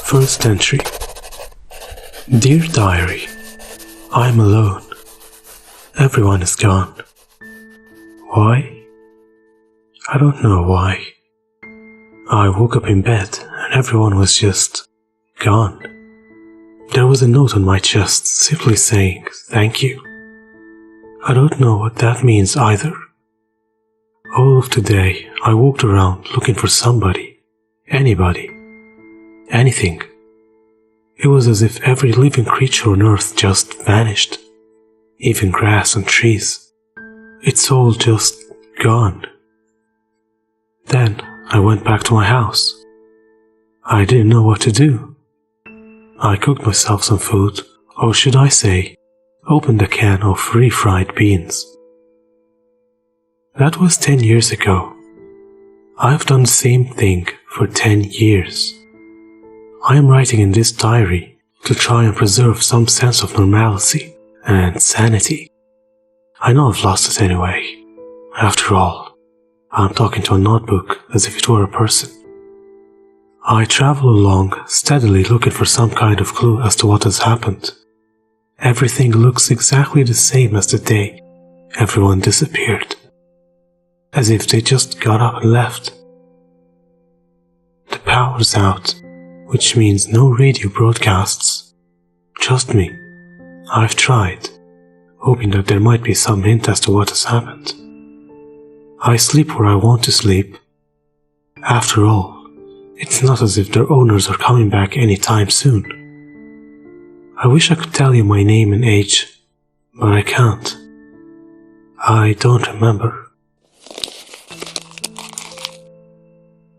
First entry. Dear Diary, I'm alone. Everyone is gone. Why? I don't know why. I woke up in bed and everyone was just gone. There was a note on my chest simply saying thank you. I don't know what that means either. All of today I walked around looking for somebody, anybody, anything. It was as if every living creature on earth just vanished. Even grass and trees. It's all just gone. Then I went back to my house. I didn't know what to do. I cooked myself some food, or should I say, opened a can of refried beans. That was 10 years ago. I've done the same thing for 10 years. I am writing in this diary to try and preserve some sense of normalcy and sanity. I know I've lost it anyway. After all, I'm talking to a notebook as if it were a person. I travel along steadily looking for some kind of clue as to what has happened. Everything looks exactly the same as the day everyone disappeared. As if they just got up and left. The power's out, which means no radio broadcasts. Trust me, I've tried, hoping that there might be some hint as to what has happened. I sleep where I want to sleep. After all, it's not as if their owners are coming back anytime soon. I wish I could tell you my name and age, but I can't. I don't remember.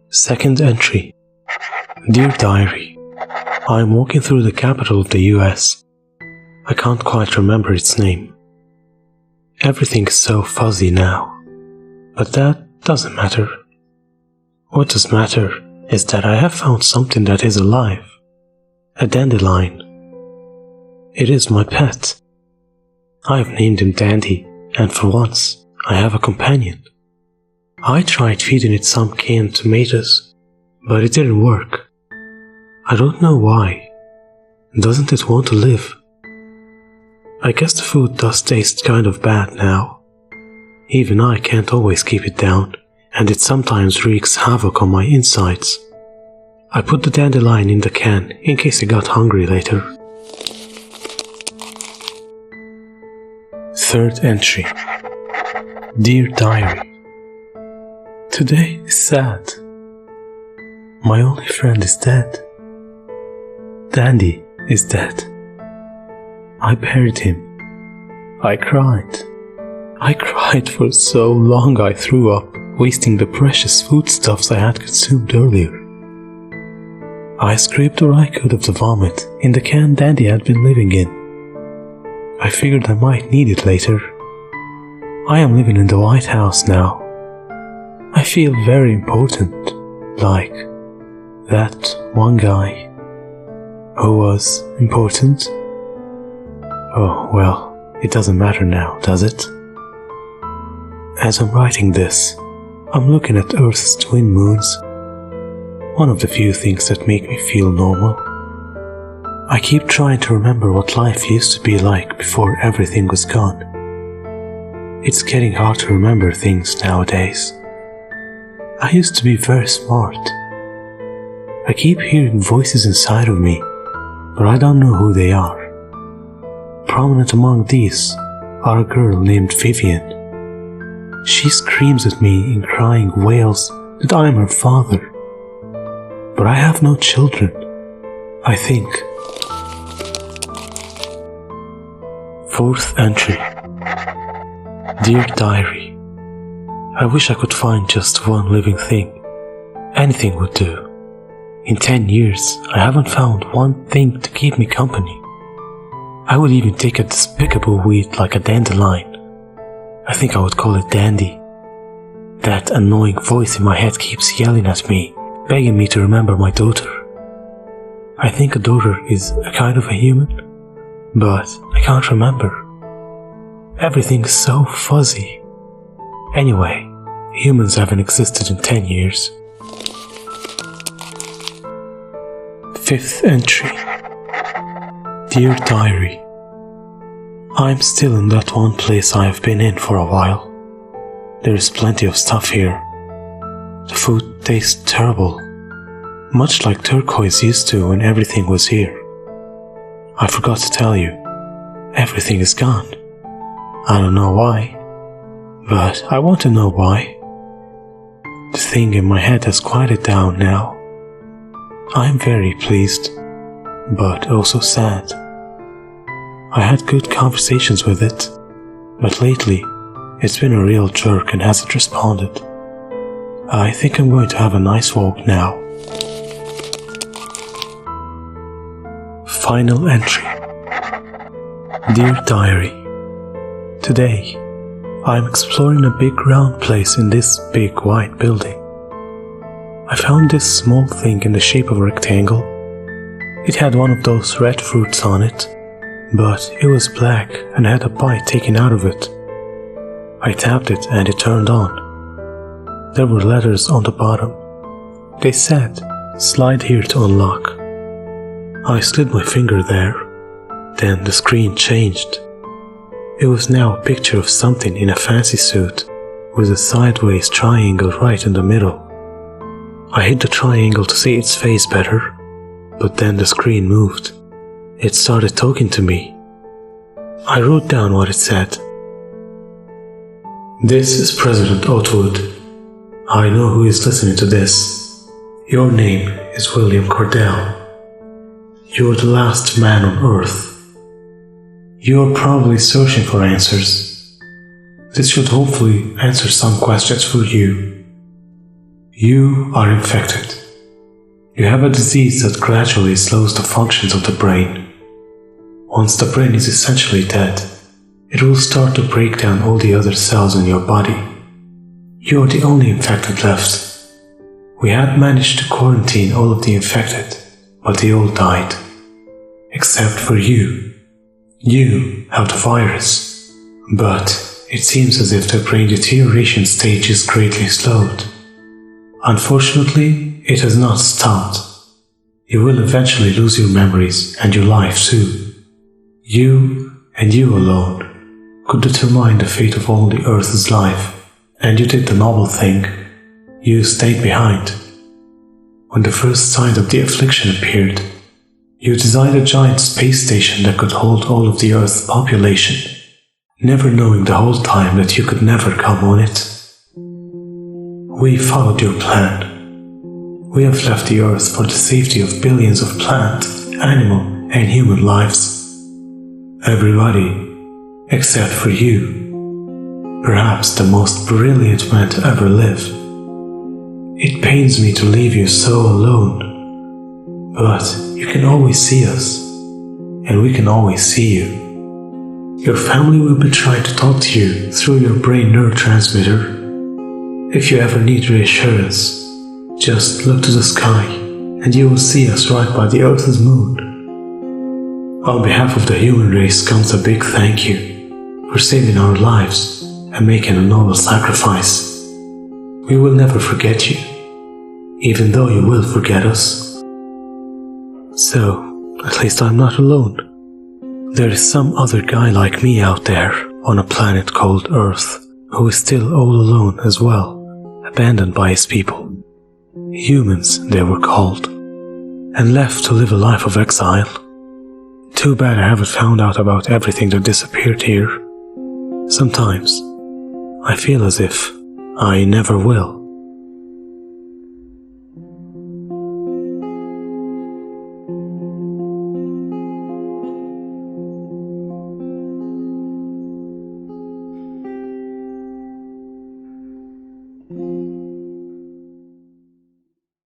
Second entry. Dear Diary, I am walking through the capital of the US. I can't quite remember its name. Everything is so fuzzy now, but that doesn't matter. What does matter is that I have found something that is alive. A dandelion. It is my pet. I have named him Dandy, and for once, I have a companion. I tried feeding it some canned tomatoes, but it didn't work. I don't know why. Doesn't it want to live? I guess the food does taste kind of bad now. Even I can't always keep it down, and it sometimes wreaks havoc on my insides. I put the dandelion in the can in case I got hungry later. Third entry. Dear Diary, today is sad. My only friend is dead. Dandy is dead. I buried him. I cried. I cried for so long I threw up, wasting the precious foodstuffs I had consumed earlier. I scraped what I could of the vomit in the can Dandy had been living in. I figured I might need it later. I am living in the White House now. I feel very important, like that one guy who was important. Oh, well, it doesn't matter now, does it? As I'm writing this, I'm looking at Earth's twin moons. One of the few things that make me feel normal. I keep trying to remember what life used to be like before everything was gone. It's getting hard to remember things nowadays. I used to be very smart. I keep hearing voices inside of me, but I don't know who they are. Prominent among these are a girl named Vivian. She screams at me in crying wails that I am her father. But I have no children, I think. Fourth entry. Dear Diary, I wish I could find just one living thing. Anything would do. In 10 years, I haven't found one thing to keep me company. I would even take a despicable weed like a dandelion. I think I would call it Dandy. That annoying voice in my head keeps yelling at me, begging me to remember my daughter. I think a daughter is a kind of a human, but I can't remember. Everything's so fuzzy. Anyway, humans haven't existed in 10 years. Fifth entry. Dear Diary, I'm still in that one place I have been in for a while. There is plenty of stuff here. The food tastes terrible, much like turquoise used to when everything was here. I forgot to tell you, everything is gone. I don't know why, but I want to know why. The thing in my head has quieted down now. I am very pleased, but also sad. I had good conversations with it, but lately it's been a real jerk and hasn't responded. I think I'm going to have a nice walk now. Final entry. Dear Diary, today I'm exploring a big round place in this big white building. I found this small thing in the shape of a rectangle. It had one of those red fruits on it, but it was black and had a bite taken out of it. I tapped it and it turned on. There were letters on the bottom. They said, "Slide here to unlock." I slid my finger there. Then the screen changed. It was now a picture of something in a fancy suit with a sideways triangle right in the middle. I hit the triangle to see its face better, but then the screen moved. It started talking to me. I wrote down what it said. "This is President Otwood. I know who is listening to this. Your name is William Cordell. You're the last man on Earth. You're probably searching for answers. This should hopefully answer some questions for you. You are infected. You have a disease that gradually slows the functions of the brain. Once the brain is essentially dead, it will start to break down all the other cells in your body. You're the only infected left. We had managed to quarantine all of the infected, but they all died. Except for you. You have the virus, but it seems as if the brain deterioration stage is greatly slowed. Unfortunately, it has not stopped. You will eventually lose your memories and your life too. You, and you alone, could determine the fate of all the Earth's life, and you did the noble thing. You stayed behind. When the first sign of the affliction appeared, you designed a giant space station that could hold all of the Earth's population, never knowing the whole time that you could never come on it. We followed your plan. We have left the Earth for the safety of billions of plant, animal, and human lives. Everybody, except for you, perhaps the most brilliant man to ever live. It pains me to leave you so alone, but you can always see us, and we can always see you. Your family will be trying to talk to you through your brain neurotransmitter. If you ever need reassurance, just look to the sky, and you will see us right by the Earth's moon. On behalf of the human race comes a big thank you for saving our lives and making a noble sacrifice. We will never forget you, even though you will forget us. So, at least I'm not alone. There is some other guy like me out there on a planet called Earth who is still all alone as well, abandoned by his people. Humans, they were called, and left to live a life of exile. Too bad I haven't found out about everything that disappeared here. Sometimes, I feel as if I never will.